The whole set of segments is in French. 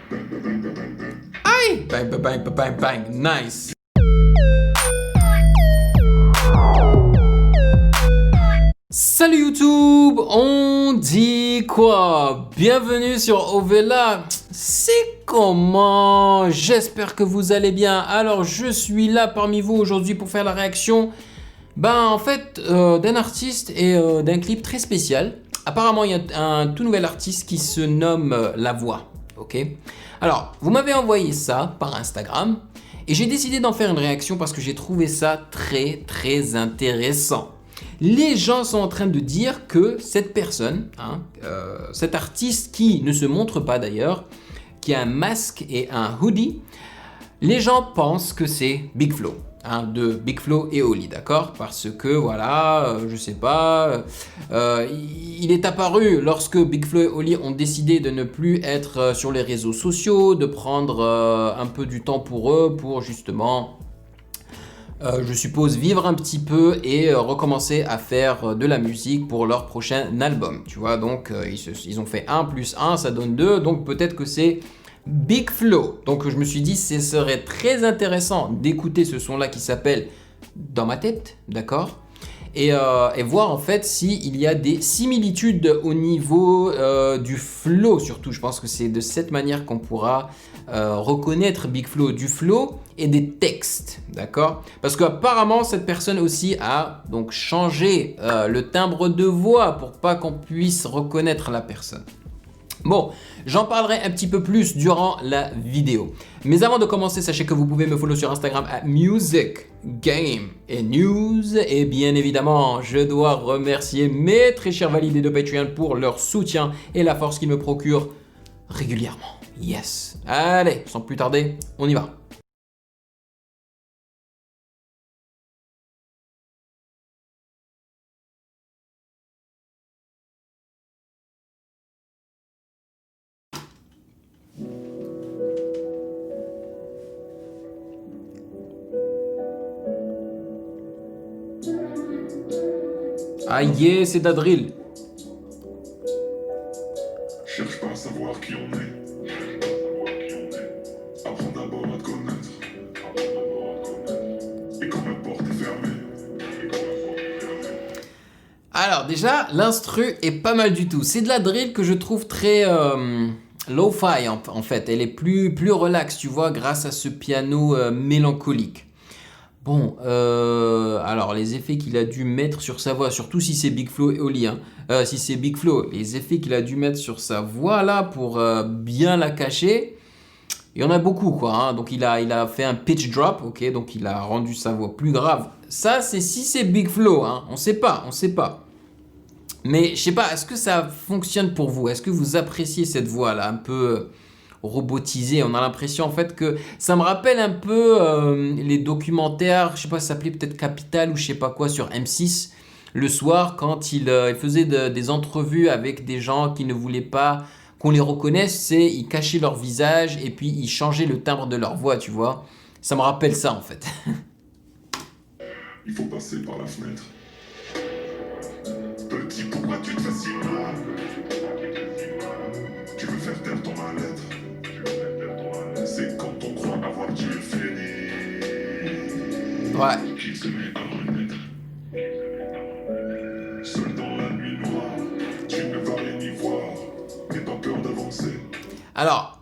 Aïe! Bang, bang, bang, bang, bang, nice! Salut YouTube, on dit quoi? Bienvenue sur Ovela. C'est comment? J'espère que vous allez bien. Alors je suis là parmi vous aujourd'hui pour faire la réaction d'un artiste et d'un clip très spécial. Apparemment il y a un tout nouvel artiste qui se nomme La Voix. Ok. Alors vous m'avez envoyé ça par Instagram et j'ai décidé d'en faire une réaction parce que j'ai trouvé ça très intéressant. Les gens sont en train de dire que cette personne, cet artiste qui ne se montre pas d'ailleurs, qui a un masque et un hoodie, les gens pensent que c'est Big Flo, de Big Flo et Oli, d'accord? Parce que voilà, je sais pas, il est apparu lorsque Big Flo et Oli ont décidé de ne plus être sur les réseaux sociaux, de prendre un peu du temps pour eux, pour justement... je suppose vivre un petit peu et recommencer à faire de la musique pour leur prochain album, tu vois. Donc ils ont fait 1 plus 1, ça donne 2, donc peut-être que c'est Big Flo. Donc je me suis dit ce serait très intéressant d'écouter ce son là qui s'appelle Dans ma tête, d'accord, et voir en fait s'il y a des similitudes au niveau du flow surtout. Je pense que c'est de cette manière qu'on pourra reconnaître Big Flo, du flow et des textes, d'accord? Parce qu'apparemment cette personne aussi a donc changé le timbre de voix pour pas qu'on puisse reconnaître la personne. Bon, j'en parlerai un petit peu plus durant la vidéo. Mais avant de commencer, sachez que vous pouvez me follow sur Instagram à Music, Game et News. Et bien évidemment, je dois remercier mes très chers validés de Patreon pour leur soutien et la force qu'ils me procurent régulièrement. Yes. Allez, sans plus tarder, on y va. Ah yeah, c'est de la drill. Cherche pas à savoir qui on est. Apprends d'abord à te connaître. Et quand la porte est fermée. Alors déjà, l'instru est pas mal du tout. C'est de la drill que je trouve très lo-fi en fait. Elle est plus relax, tu vois, grâce à ce piano mélancolique. Bon, alors les effets qu'il a dû mettre sur sa voix, surtout si c'est Big Flo et Oli, si c'est Big Flo, les effets qu'il a dû mettre sur sa voix là pour bien la cacher, il y en a beaucoup quoi. Donc il a fait un pitch drop, ok, donc il a rendu sa voix plus grave. Ça c'est si c'est Big Flo, on sait pas. Mais je sais pas, est-ce que ça fonctionne pour vous? Est-ce que vous appréciez cette voix là un peu robotisé? On a l'impression en fait que ça me rappelle un peu les documentaires, je sais pas, ça s'appelait peut-être Capital ou je sais pas quoi sur M6 le soir quand il faisait des entrevues avec des gens qui ne voulaient pas qu'on les reconnaisse, c'est ils cachaient leur visage et puis ils changeaient le timbre de leur voix, tu vois. Ça me rappelle ça en fait. Il faut passer par la fenêtre. Petit, pourquoi tu te fais si mal? Tu veux faire taire ton mal-être. C'est quand on croit avoir tué le fini. Ouais. Qu'il se met à renaître. Seul dans la nuit noire, tu ne vas rien y voir. N'aie pas peur d'avancer. Alors,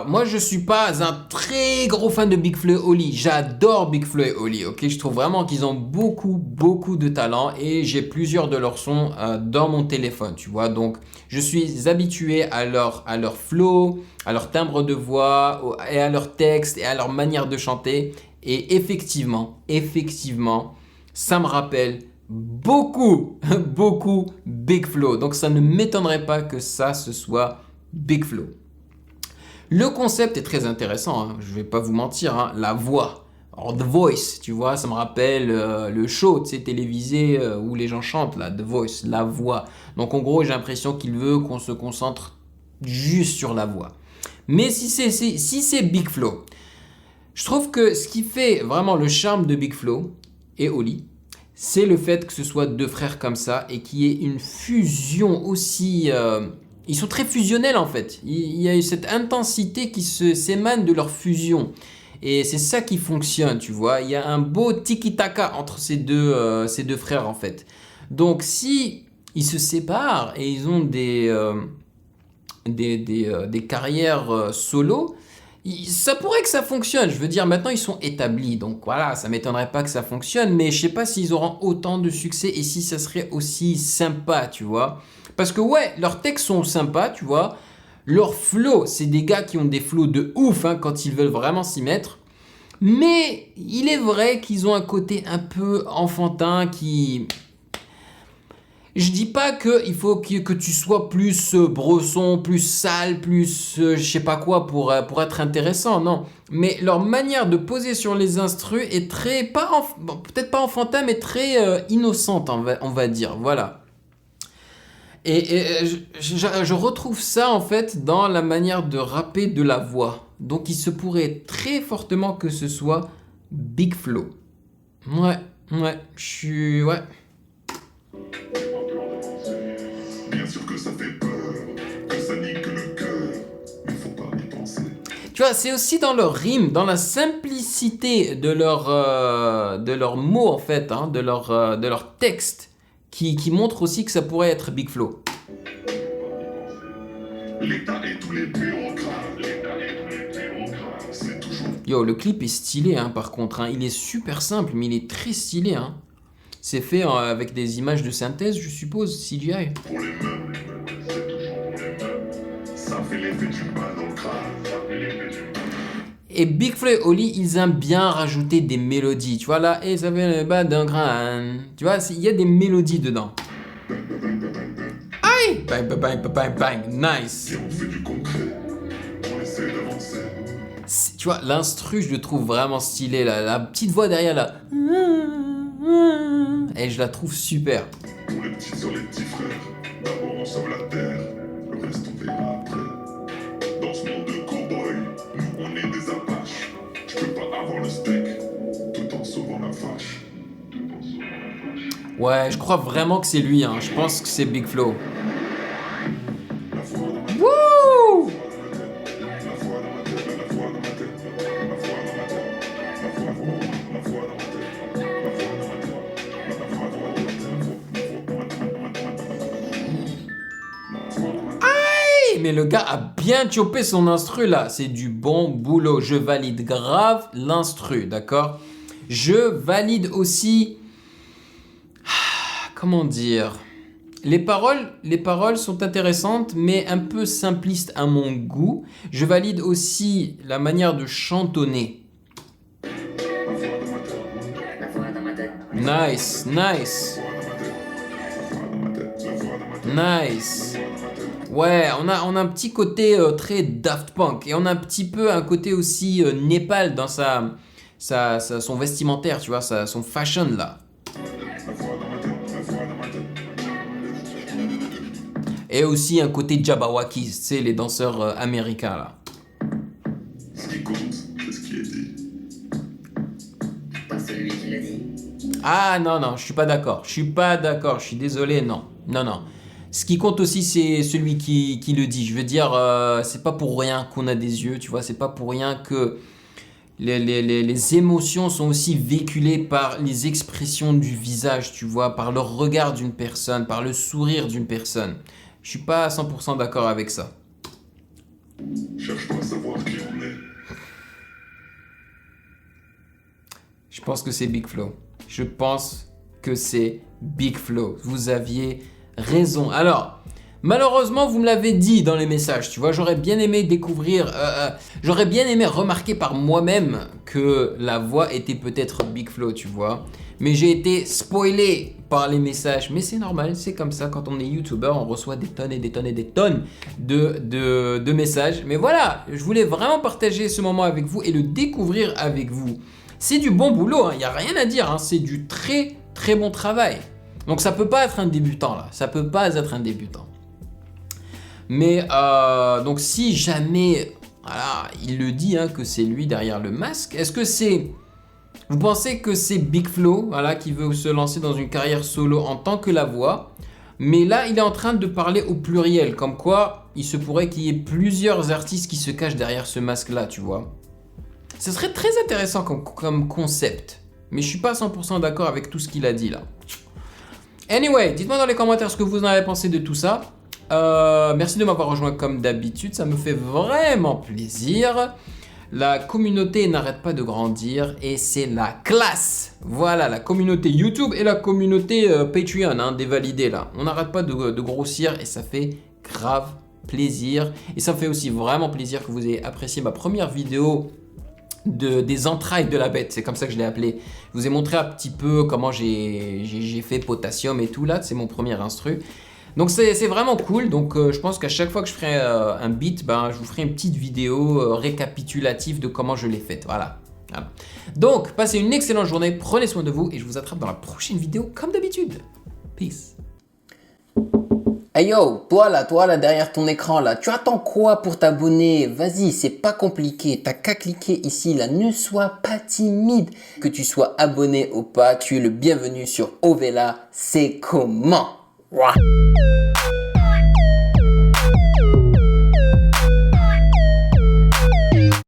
moi je suis pas un très gros fan de Big Flo et Oli. J'adore Big Flo et Oli, ok. Je trouve vraiment qu'ils ont beaucoup de talent et j'ai plusieurs de leurs sons dans mon téléphone, tu vois. Donc, je suis habitué à leur flow, à leur timbre de voix et à leur texte et à leur manière de chanter. Et effectivement, ça me rappelle beaucoup Big Flo. Donc, ça ne m'étonnerait pas que ça ce soit Big Flo. Le concept est très intéressant, je vais pas vous mentir, la voix, alors The Voice, tu vois, ça me rappelle le show, tu sais, télévisé où les gens chantent, là, The Voice, la voix. Donc en gros, j'ai l'impression qu'il veut qu'on se concentre juste sur la voix. Mais si c'est Big Flo, je trouve que ce qui fait vraiment le charme de Big Flo et Oli, c'est le fait que ce soit deux frères comme ça et qu'il y ait une fusion aussi Ils sont très fusionnels en fait. Il y a cette intensité qui s'émane de leur fusion. Et c'est ça qui fonctionne, tu vois. Il y a un beau tiki-taka entre ces deux frères en fait. Donc si ils se séparent et ils ont des carrières solo, ça pourrait que ça fonctionne. Je veux dire, maintenant ils sont établis. Donc voilà, ça m'étonnerait pas que ça fonctionne. Mais je sais pas s'ils auront autant de succès et si ça serait aussi sympa, tu vois. Parce que ouais, leurs textes sont sympas, tu vois. Leur flow, c'est des gars qui ont des flows de ouf hein, quand ils veulent vraiment s'y mettre. Mais il est vrai qu'ils ont un côté un peu enfantin qui... Je dis pas qu'il faut que tu sois plus bresson, plus sale, plus je sais pas quoi pour être intéressant, non. Mais leur manière de poser sur les instrus est très, bon, peut-être pas enfantin, mais très innocente, on va dire, voilà. Et je retrouve ça en fait dans la manière de rapper de la voix. Donc il se pourrait très fortement que ce soit Big Flo. Ouais, ouais. Bien sûr que ça fait peur, que ça nique le cœur, mais faut pas y penser. Tu vois, c'est aussi dans leur rime, dans la simplicité de leurs mots en fait, hein, de leur texte, qui montre aussi que ça pourrait être Big Flo. L'État et tous les bureaucrates, c'est toujours Yo, le clip est stylé hein, par contre, hein. Il est super simple, mais il est très stylé. Hein. C'est fait avec des images de synthèse, je suppose, CGI. pour les mêmes, c'est toujours pour les mêmes. Ça fait l'effet du mal dans le crâne, ça fait l'effet du mal. Et Big Flo et Oli, ils aiment bien rajouter des mélodies. Tu vois là, et ça fait le bas d'un grain. Tu vois, il y a des mélodies dedans. Aïe! Bang, bang, bang, bang, bang, nice. Et on fait du concret, on essaie d'avancer. Tu vois, l'instru, je le trouve vraiment stylé. La petite voix derrière là. Et je la trouve super. Pour les petits sur les petits frères, d'abord on sauve la terre, le reste on verra après. Dans ce monde de cow-boy, nous on est des apaches. Tu peux pas avoir le steak tout en sauvant la vache. Ouais, je crois vraiment que c'est lui. Hein. Je pense que c'est Big Flo. La foi dans ma tête, Wouh! la foi dans ma tête, la foi dans ma tête, la foi dans ma tête, la foi dans ma tête, la foi dans ma tête, la foi dans ma tête, la foi dans ma tête, Hey, mais le gars a bien chopé son instru là. C'est du bon boulot. Je valide grave l'instru, d'accord? Je valide aussi... Comment dire? Les paroles sont intéressantes, mais un peu simplistes à mon goût. Je valide aussi la manière de chantonner. Nice, nice. Nice. Ouais, on a un petit côté très Daft Punk. Et on a un petit peu un côté aussi Népal dans son vestimentaire, tu vois, son fashion là. Et aussi un côté Jabberwockies, tu sais, les danseurs américains là. Ce qui compte, c'est ce qui est dit. Pas celui qui l'a dit. Ah non, je suis pas d'accord. Je suis désolé, non. Ce qui compte aussi, c'est celui qui le dit. Je veux dire, c'est pas pour rien qu'on a des yeux, tu vois. C'est pas pour rien que les émotions sont aussi véhiculées par les expressions du visage, tu vois, par le regard d'une personne, par le sourire d'une personne. Je suis pas à 100% d'accord avec ça. Cherche pas à savoir qui on est. Je pense que c'est Big Flo. Vous aviez raison. Alors, malheureusement, vous me l'avez dit dans les messages, tu vois, j'aurais bien aimé remarquer par moi-même que la voix était peut-être Big Flo, tu vois. Mais j'ai été spoilé par les messages. Mais c'est normal, c'est comme ça, quand on est youtubeur, on reçoit des tonnes et des tonnes et des tonnes de messages. Mais voilà, je voulais vraiment partager ce moment avec vous et le découvrir avec vous. C'est du bon boulot, il n'y a rien à dire, hein, c'est du très très bon travail. Donc ça peut pas être un débutant là, ça peut pas être un débutant. Mais donc si jamais, voilà, il le dit hein, que c'est lui derrière le masque, est-ce que c'est... Vous pensez que c'est Big Flo, voilà, qui veut se lancer dans une carrière solo en tant que la voix, mais là il est en train de parler au pluriel, comme quoi il se pourrait qu'il y ait plusieurs artistes qui se cachent derrière ce masque-là, tu vois. Ce serait très intéressant comme concept, mais je suis pas 100% d'accord avec tout ce qu'il a dit là. Anyway, dites-moi dans les commentaires ce que vous en avez pensé de tout ça. Merci de m'avoir rejoint comme d'habitude, ça me fait vraiment plaisir. La communauté n'arrête pas de grandir et c'est la classe. Voilà, la communauté YouTube et la communauté Patreon, hein, des validés là. On n'arrête pas de grossir et ça fait grave plaisir. Et ça me fait aussi vraiment plaisir que vous ayez apprécié ma première vidéo des entrailles de la bête. C'est comme ça que je l'ai appelé. Je vous ai montré un petit peu comment j'ai fait Potassium et tout là. C'est mon premier instru. Donc c'est vraiment cool, donc je pense qu'à chaque fois que je ferai un beat, ben, je vous ferai une petite vidéo récapitulative de comment je l'ai faite, voilà. Donc, passez une excellente journée, prenez soin de vous et je vous attrape dans la prochaine vidéo comme d'habitude. Peace. Hey yo, toi là derrière ton écran là, tu attends quoi pour t'abonner? Vas-y, c'est pas compliqué, t'as qu'à cliquer ici là, ne sois pas timide. Que tu sois abonné ou pas, tu es le bienvenu sur Ovela, c'est comment? Ouah.